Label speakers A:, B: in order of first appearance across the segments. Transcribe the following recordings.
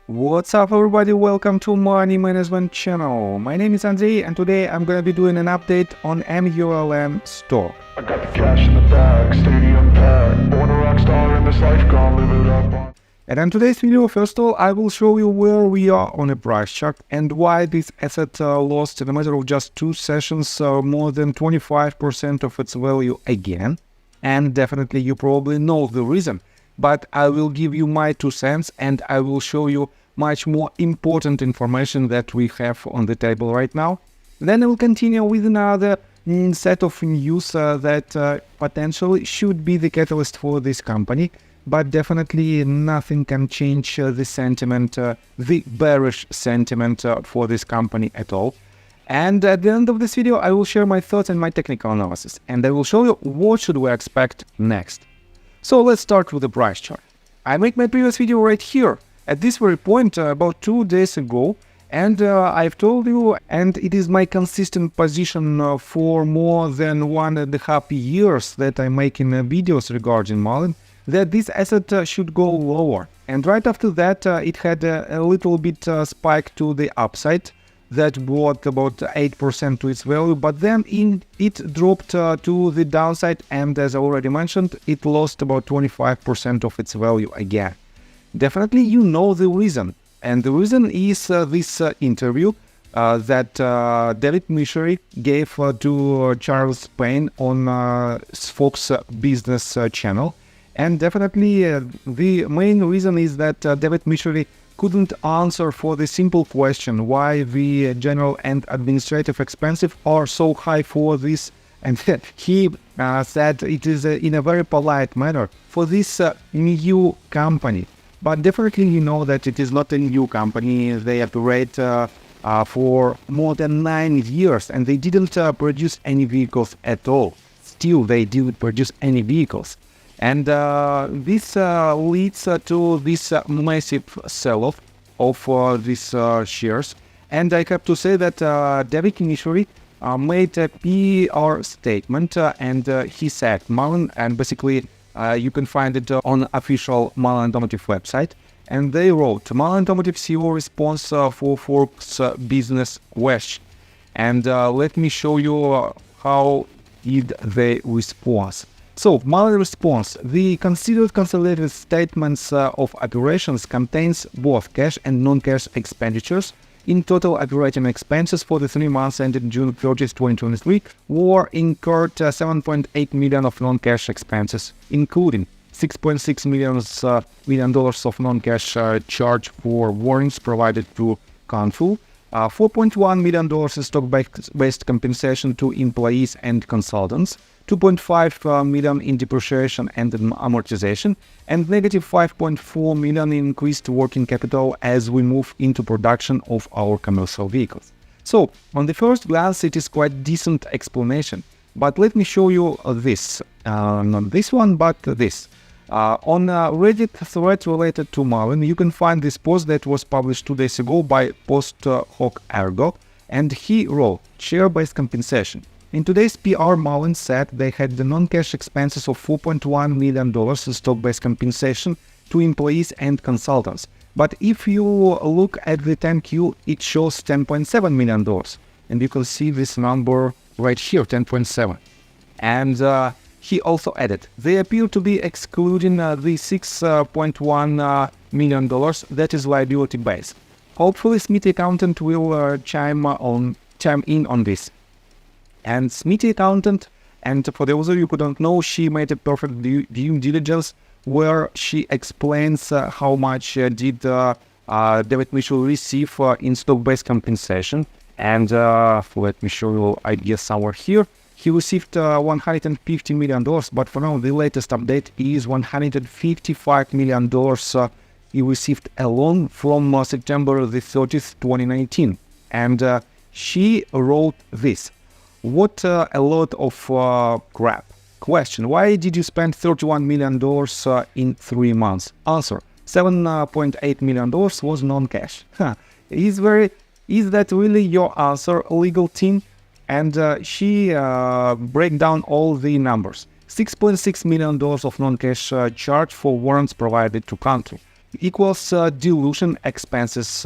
A: What's up everybody, welcome to Money Management channel. My name is Andrei and today I'm gonna be doing an update on MULN Stock.
B: I got the cash in the bag, stadium packed, born a rock star in this life, gonna live it up.
A: And in today's video, first of all, I will show you where we are on a price chart and why this asset lost in a matter of just 2 sessions more than 25% of its value again. And definitely you probably know the reason, but I will give you my 2 cents and I will show you much more important information that we have on the table right now. Then I will continue with another set of news that potentially should be the catalyst for this company, but definitely nothing can change the sentiment, the bearish sentiment for this company at all. And at the end of this video, I will share my thoughts and my technical analysis, and I will show you what should we expect next. So let's start with the price chart. I made my previous video right here at this very point about 2 days ago, and I've told you, and it is my consistent position for more than 1.5 years that I'm making videos regarding Mullen, that this asset should go lower. And right after that, it had a little bit spike to the upside that brought about 8% to its value, but then it dropped to the downside, and as I already mentioned, it lost about 25% of its value again. Definitely you know the reason, and the reason is this interview that David Misery gave to Charles Payne on Fox Business channel. And definitely the main reason is that David Misery couldn't answer for the simple question why the general and administrative expenses are so high for this, and he said it is in a very polite manner for this new company. But definitely you know that it is not a new company. They operate for more than 9 years and they didn't produce any vehicles at all. Still they didn't produce any vehicles. And this leads to this massive sell-off of these shares. And I have to say that David Misery made a PR statement and he said Mullen, and basically you can find it on official Mullen Automotive website. And they wrote, Mullen Automotive CEO response for Forbes business question. And let me show you how did they respond. So, Mullen response, the considered consolidated statements of operations contains both cash and non-cash expenditures. In total, operating expenses for the 3 months ended June 30th, 2023 were incurred $7.8 million of non-cash expenses, including $6.6 million of non-cash charge for warrants provided to Consul, $4.1 million in stock-based compensation to employees and consultants, $2.5 million in depreciation and amortization, and negative $5.4 million in increased working capital as we move into production of our commercial vehicles. So, on the first glance, it is quite decent explanation. But let me show you this. Not this one, but this. On a Reddit thread related to Mullen, you can find this post that was published 2 days ago by Post Hoc Ergo, and he wrote, share-based compensation. In today's PR, Mullen said they had the non-cash expenses of $4.1 million in stock-based compensation to employees and consultants. But if you look at the 10Q, it shows $10.7 million. And you can see this number right here, 10.7. And he also added, they appear to be excluding the $6.1 million that is liability based. Hopefully Smithy Accountant will chime in on this. And Smithy Accountant, and for those of you who don't know, she made a perfect due diligence where she explains how much did David Mitchell receive in stock-based compensation. And let me show you, I guess, somewhere here. He received $150 million, but for now, the latest update is $155 million he received alone from September the 30th, 2019. And she wrote this. What a lot of crap. Question, why did you spend $31 million in 3 months? Answer, $7.8 million was non-cash. Is that really your answer, legal team? And she break down all the numbers. $6.6 million of non-cash charge for warrants provided to country. equals dilution expenses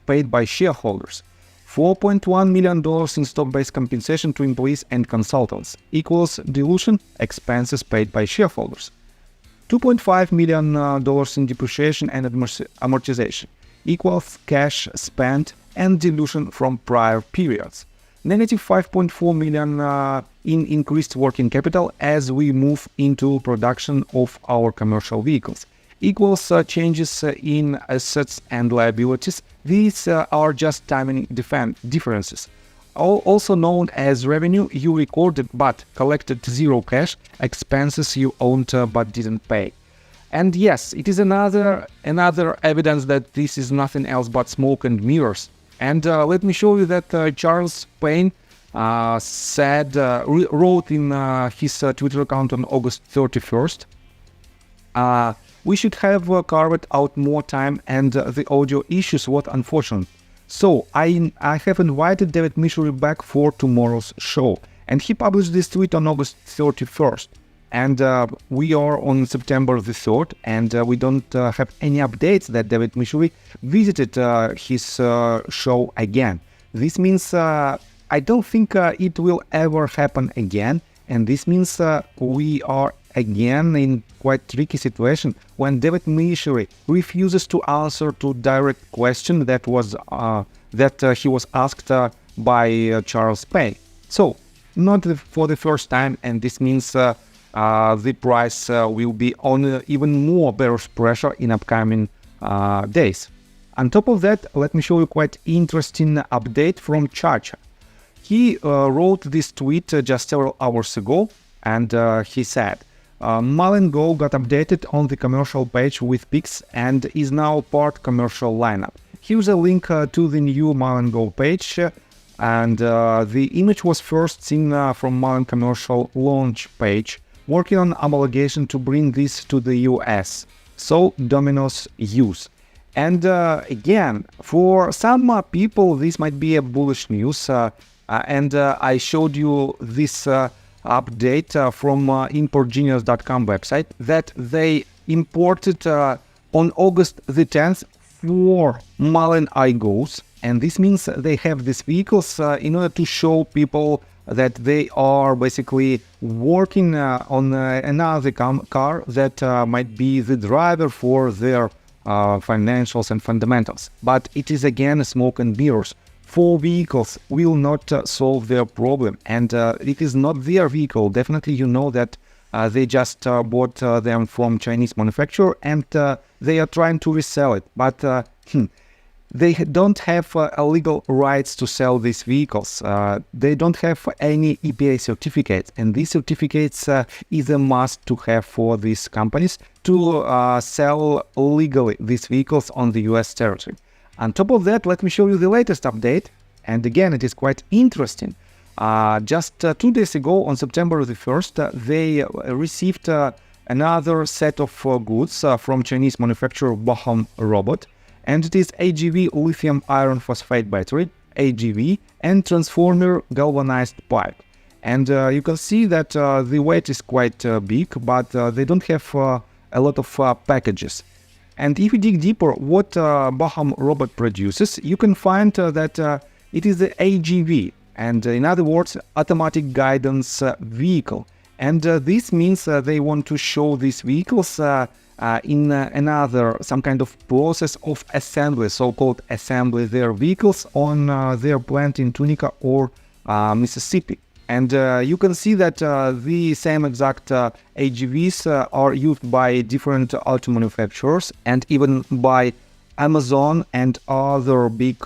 A: paid by shareholders. $4.1 million in stock-based compensation to employees and consultants equals dilution expenses paid by shareholders. $2.5 million in depreciation and amortization equals cash spent and dilution from prior periods. Negative $5.4 million in increased working capital as we move into production of our commercial vehicles equals changes in assets and liabilities. These are just timing differences. Also known as revenue you recorded but collected zero cash, expenses you owned but didn't pay. And yes, it is another evidence that this is nothing else but smoke and mirrors. And let me show you that Charles Payne wrote in his Twitter account on August 31st, we should have carved out more time and the audio issues were unfortunate. So I have invited David Michery back for tomorrow's show. And he published this tweet on August 31st. And we are on September the 3rd, and we don't have any updates that David Michery visited his show again. This means I don't think it will ever happen again, and this means we are again in quite tricky situation when David Michery refuses to answer to direct question that was he was asked by Charles Payne. So not for the first time, and this means the price will be on even more bearish pressure in upcoming days. On top of that, let me show you quite interesting update from Chacha. He wrote this tweet just several hours ago, and he said, Mullen Go got updated on the commercial page with pics and is now part commercial lineup. Here's a link to the new Mullen Go page, and the image was first seen from Mullen commercial launch page, working on homologation to bring this to the US, so Domino's use. And again, for some people this might be a bullish news, and I showed you this update from importgenius.com website that they imported on August the 10th 4 Mullen iGos, and this means they have these vehicles in order to show people that they are basically working on another car that might be the driver for their financials and fundamentals. But it is again smoke and mirrors. 4 vehicles will not solve their problem, and it is not their vehicle. Definitely you know that they just bought them from Chinese manufacturer, and they are trying to resell it. But they don't have legal rights to sell these vehicles. They don't have any EPA certificates, and these certificates is a must to have for these companies to sell legally these vehicles on the US territory. On top of that, let me show you the latest update, and again it is quite interesting. Just 2 days ago, on September the 1st, they received another set of goods from Chinese manufacturer Mullen Automotive. And it is AGV lithium iron phosphate battery, AGV, and transformer galvanized pipe. And you can see that the weight is quite big, but they don't have a lot of packages. And if you dig deeper what Mullen Automotive produces, you can find that it is the AGV, and in other words, automatic guidance vehicle. And this means they want to show these vehicles in another, some kind of process of assembly, so-called assembly their vehicles on their plant in Tunica or Mississippi. And you can see that the same exact AGVs are used by different auto manufacturers and even by Amazon and other big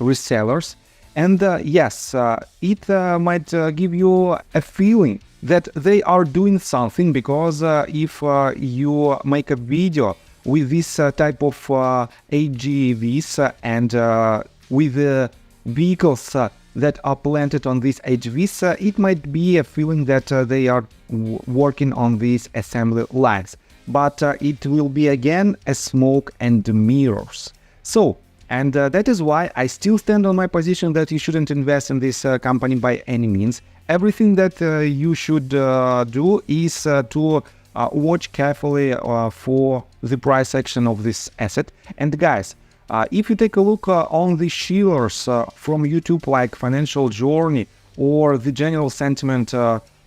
A: resellers. And yes, it might give you a feeling that they are doing something, because if you make a video with this type of AGVs and with the vehicles that are planted on these AGVs, it might be a feeling that they are working on these assembly lines. But it will be again a smoke and mirrors. So, and that is why I still stand on my position that you shouldn't invest in this company by any means. Everything that you should do is to watch carefully for the price action of this asset. And guys, if you take a look on the shillers from YouTube, like Financial Journey or the general sentiment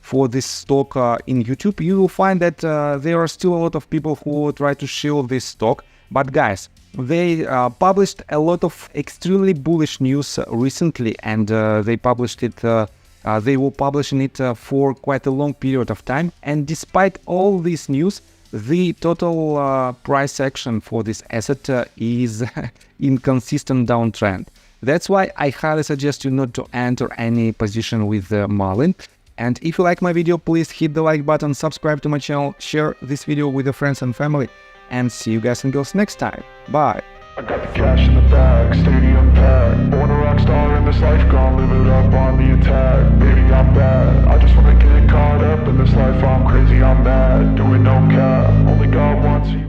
A: for this stock in YouTube, you will find that there are still a lot of people who try to shield this stock. But guys, they published a lot of extremely bullish news recently, and they published it. They were publishing it for quite a long period of time. And despite all this news, the total price action for this asset is in consistent downtrend. That's why I highly suggest you not to enter any position with Mullen. And if you like my video, please hit the like button, subscribe to my channel, share this video with your friends and family, and see you guys and girls next time. Bye.
B: I got the cash in the bag, stadium packed. Born a rock star in this life, gonna live it up on the attack. Baby, I'm bad, I just wanna get caught up in this life. I'm crazy, I'm mad, doing no cap. Only God wants you.